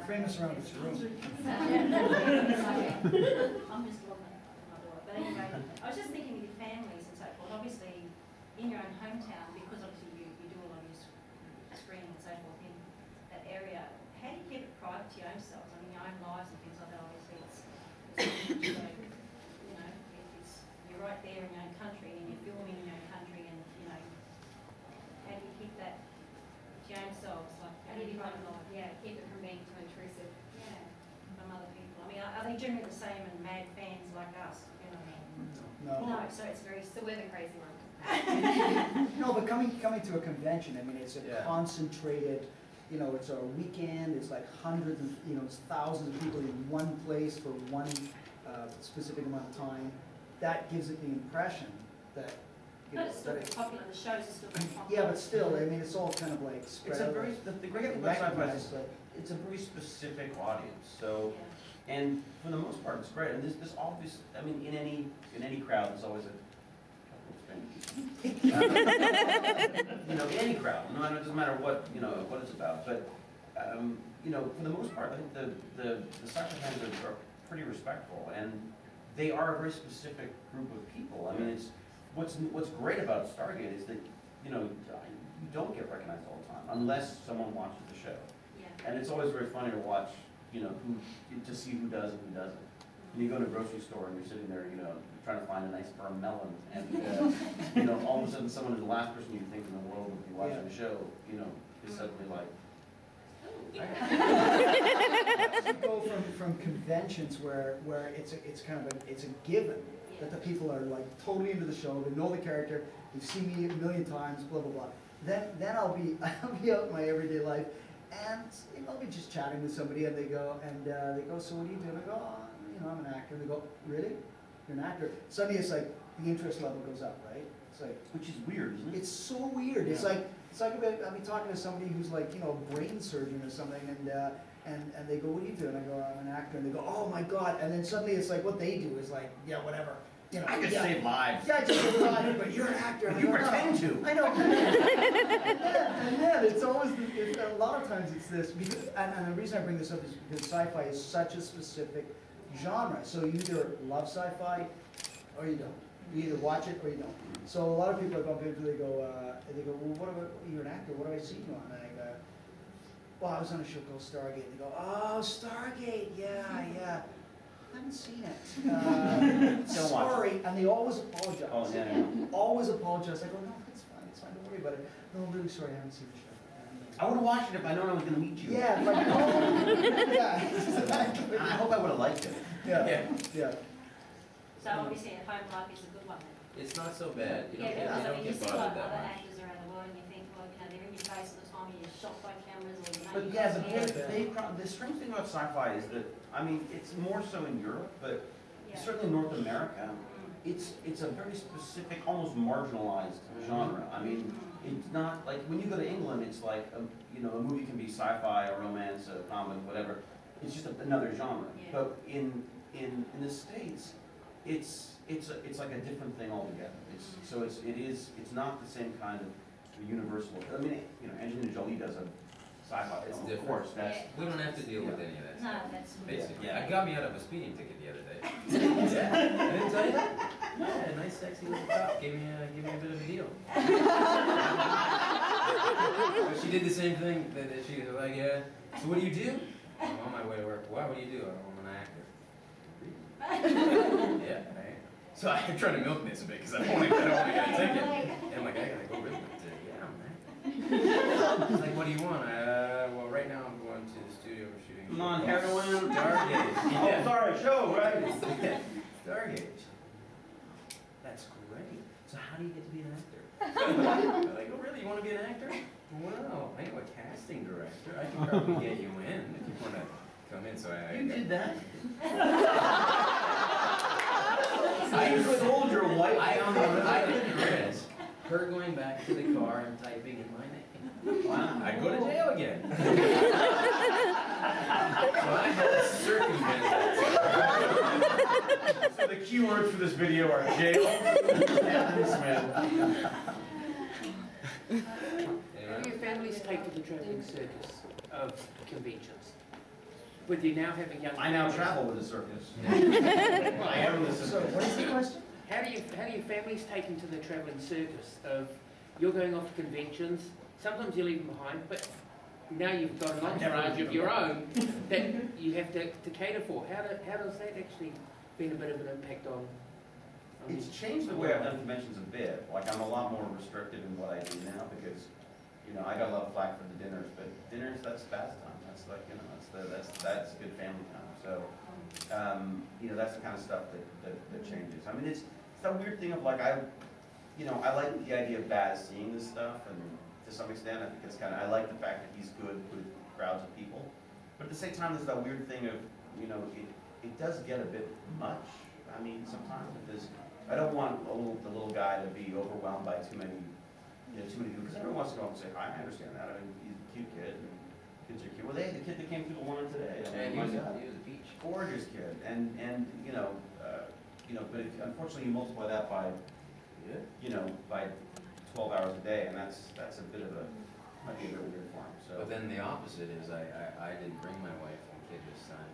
famous around this room. I'm just looking at my daughter. But anyway, I was just thinking with your families and so forth, obviously in your own hometown, because obviously you do a lot of your screening and so forth in that area, how do you keep it private to your own selves? I mean, your own lives and things like that, obviously it's you know, you're right there in your own country and you're filming in your own country and, you know, how do you keep that to your own selves? Like, how do you private life? Yeah, keep it from being too intrusive. Yeah, from other people. I mean, are they generally the same and mad fans like us? You know what I mean? No. No, so it's very... So we're the crazy ones. No, but coming to a convention, I mean, it's a concentrated, you know, it's a weekend, it's like hundreds of, you know, it's thousands of people in one place for one specific amount of time. That gives it the impression that, you know, But it's still popular, the shows are still very popular. yeah, but still, I mean, it's all kind of like spread It's a out. very, the great thing about sci-fi is it's a very specific audience. So, and for the most part, it's great. And this obvious, I mean, in any crowd, there's always a couple of strangers. You know, in any crowd, no, it doesn't matter what, you know, what it's about. But you know, for the most part, I think the sci-fi fans are pretty respectful, and they are a very specific group of people. I mean, it's what's great about Stargate is that, you know, you don't get recognized all the time unless someone watches the show. Yeah. And it's always very funny to watch, you know, to see who does and who doesn't. And you go to a grocery store and you're sitting there, you know, trying to find a nice firm melon, and you know, all of a sudden someone is the last person you think in the world would be watching the show, you know, is suddenly like. You go from conventions where it's kind of it's a given that the people are like totally into the show, they know the character, they've seen me a million times, blah blah blah. Then I'll be out in my everyday life, and you know, I'll be just chatting with somebody, and they go, so what do you do? And I go, oh, you know, I'm an actor. And they go, really? You're an actor? Suddenly it's like the interest level goes up, right? It's like, which is weird, isn't it? It's so weird. Yeah. It's like I'll be talking to somebody who's like, you know, a brain surgeon or something, and they go, what do you do? And I go, I'm an actor. And they go, oh my God. And then suddenly it's like what they do is like, yeah, whatever. You know, I just save lives. Yeah, I just save lives, but you're an actor. You pretend to. I know. And then it's always, a lot of times it's this, because, and the reason I bring this up is because sci-fi is such a specific genre. So you either love sci-fi or you don't. You either watch it or you don't. So a lot of people I bump into, they go, well, what about, you're an actor, what have I seen you on? And I go, well, I was on a show called Stargate. And they go, oh, Stargate, yeah. I haven't seen it. Sorry. And they always apologize. Oh, yeah. Always apologize. I go, no, it's fine, don't worry about it. No, I'm really sorry, I haven't seen the show. I would have watched it if I known I was going to meet you. Yeah, like, oh, yeah, exactly. I hope I would have liked it. Yeah. So obviously a home life is a good one. It's not so bad. You don't, Yeah, because I mean, you get see bothered like that other much. actors around the world and you think, well, you know, they're in your face all the time and you're shot by cameras or, you know, But you yeah, can't the strange thing about sci-fi is that, I mean, it's more so in Europe, but Yeah. certainly in North America, it's a very specific, almost marginalized genre. I mean, it's not like when you go to England, it's like you know, a movie can be sci-fi, a romance, a comedy, whatever. It's just another genre. Yeah. But in the States, it's like a different thing altogether. It's not the same kind of universal. I mean, you know, Angelina Jolie does a sci-fi It's film, different. of course. That's We don't have to deal with any of that. No, that's Basically, Yeah. it got me out of a speeding ticket the other day. Yeah, I didn't tell you that? Yeah, a nice, sexy little cop gave me a bit of a deal. But she did the same thing. That she was like, yeah. So what do you do? I'm on my way to work. Why? What do you do? I'm an actor. Yeah, right. So I'm trying to milk this a bit because I don't want to get a ticket. And I'm like, I gotta go with it. Yeah, I'm an actor. It's like, what do you want? Well, right now I'm going to the studio. We're shooting. Come on, heroin. Stargate. Oh, sorry, show, right? Stargate. That's great. So how do you get to be an actor? They're like, oh really? You want to be an actor? Well, I know a casting director. I can probably get you in if you want to come in. So You did that? I told your wife I could risk her going back to the car and typing in my name. Wow. I'd go to jail again. So I had to circumvent that. So the keywords for this video are jail and Smith. How do your families take to the traveling circus of conventions? with you now having young I now families, travel with a circus. I am the So circus. what is the question? how do your families take into the travelling circus of you're going off to conventions, sometimes you leave them behind, but now you've got an entourage of your own that you have to cater for. How does that actually been a bit of an impact on It's changed the way I've done conventions a bit. Like, I'm a lot more restrictive in what I do now because, you know, I got a lot of flack for the dinners, but dinners, that's fast time. That's like, you know, that's good family time. So, you know, that's the kind of stuff that changes. I mean, it's that weird thing of like, I like the idea of Baz seeing this stuff, and to some extent, I think it's kind of, I like the fact that he's good with crowds of people. But at the same time, there's that weird thing of, you know, it does get a bit much. I mean, sometimes because I don't want the little guy to be overwhelmed by too many people, because everyone wants to go up and say, hi, I understand that. I mean, he's a cute kid, and kids are cute. Well, the kid that came through the one today, I mean, he was a peach. gorgeous kid, and but if, unfortunately, you multiply that by, by 12 hours a day, and that's a bit of might be a bit weird for him. So. But then the opposite is I didn't bring my wife and kid this time.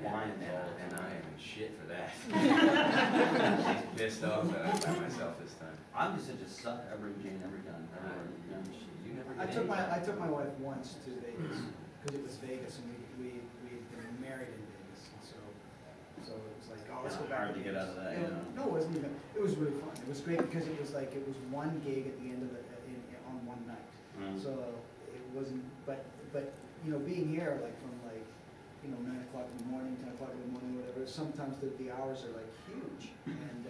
And I am in shit for that. She's pissed off that I'm by myself this time. I'm just such a suck every Jane every time. You never I get took my wife once to Vegas because it was Vegas and we had been married in Vegas, and so it was like, oh, let's go back. Hard to get out of that, you know. No, it wasn't even. It was really fun. It was great because it was one gig at the end of on one night. So it wasn't. But you know, being here from 9 o'clock in the morning, 10 o'clock in the morning, whatever. Sometimes the hours are like huge, and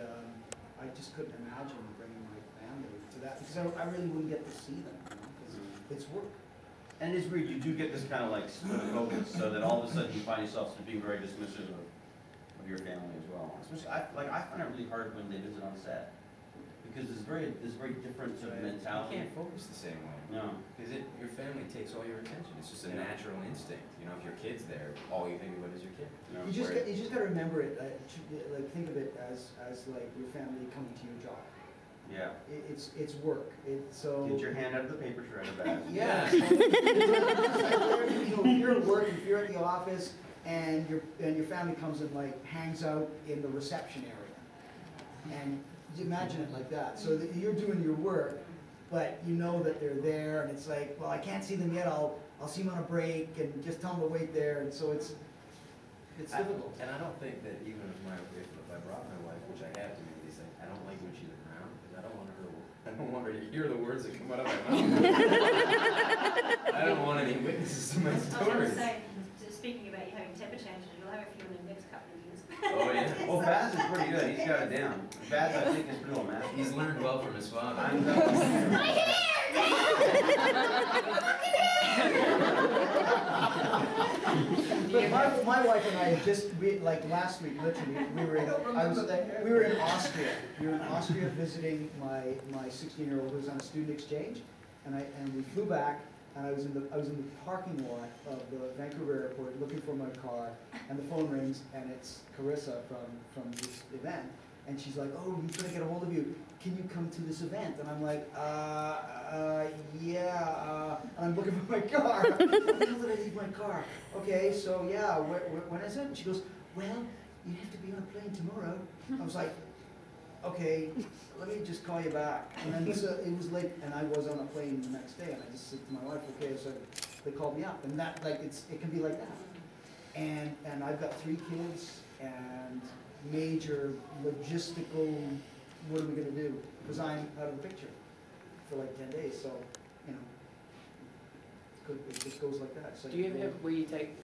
I just couldn't imagine bringing my family to that because I really wouldn't get to see them, because it's work. And it's weird, you do get this kind of like split focus, so that all of a sudden you find yourself being very dismissive of your family as well. Especially, I find it really hard when they visit on set, because there's very different sort of mentality. You can't focus the same way. No. Because your family takes all your attention. It's just a natural instinct. You know, if your kid's there, all you think about is your kid. You just got to remember it. Think of it as like your family coming to your job. Yeah. It's work. So get your hand out of the paper shredder bag. Yeah. So, if you're at work, if you're at the office, and your family comes and hangs out in the reception area, and imagine it like that. So that you're doing your work, but you know that they're there, and it's like, well, I can't see them yet. I'll see them on a break, and just tell them to wait there. And so it's difficult. And I don't think that even if I brought my wife, which I have to do these things, I don't like when she's around because I don't want her to hear the words that come out of my mouth. I don't want any witnesses to my I was going stories. to say, speaking about you having temper tantrums, you'll have a few in the next couple of years. Oh yeah. Well, Baz is pretty good. He's got it down. Baz, I think, is pretty well mastered. He's learned well from his father. But my wife and I just last week, literally, we were in Austria. We were in Austria visiting my 16-year-old who was on a student exchange, and we flew back. And I was in the parking lot of the Vancouver airport looking for my car, and the phone rings, and it's Carissa from this event, and she's like, "Oh, he's trying to get a hold of you. Can you come to this event?" And I'm like, yeah. And I'm looking for my car. Where the hell did I leave my car? Okay, so yeah, when is it? And she goes, "Well, you have to be on a plane tomorrow." I was like, okay, let me just call you back. And then it was late, and I was on a plane the next day, and I just said to my wife, okay, so they called me up, and that it can be like that. And I've got 3 kids, and major logistical, what are we gonna do? Because I'm out of the picture for 10 days, so it just goes like that. So Do you ever have where you take